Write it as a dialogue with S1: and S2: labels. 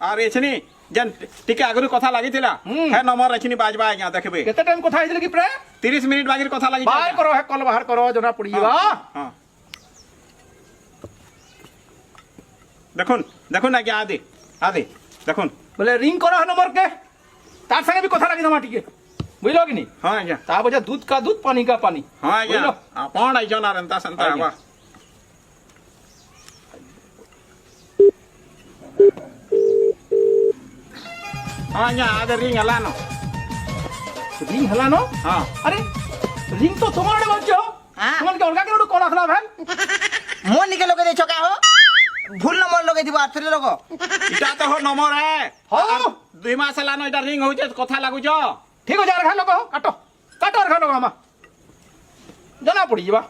S1: আর এছনি যেন টিকে আগরু কথা লাগিছিলা হ্যাঁ নম্বর এছনি বাজবা আজ্ঞা দেখবে
S2: কেতে টাইম কথা হইছিল কি প্রায়
S1: 30 মিনিট বাগির কথা লাগি
S2: বাই করো হে কল বাহার করো জনা পড়িবা
S1: হ্যাঁ দেখুন দেখুন আজ্ঞা আদে দেখুন
S2: বলে রিং করো হে নম্বর কে তার সঙ্গে भी কথা লাগি তোমা টিকে বুঝলো কি নি
S1: হ্যাঁ আজ্ঞা
S2: তা বজা দুধ का दूध पानी का पानी
S1: হ্যাঁ আজ্ঞা আপন আইজন আর এন্তা সেন্তা আবা হ্যাঁ আজ্ঞা আদে রিং এলানো
S2: রিং হেলানো
S1: হ্যাঁ
S2: আরে রিং তো তোমার আড়ে বলছো তোমার কি অলগা কেন কল আসলা ভাই
S3: মোর নিকে লগে দেছো কা হো ভুল নম্বর লগে দিব আছরে লগ
S1: এটা তো নম্বর হে
S2: হ্যাঁ
S1: 2 মাস এলানো এটা রিং হইছে কথা লাগুছ
S2: ঠিক আছে আর খা লোক কাটো কাটো আর খা লোক আমা জনা পড়ি যা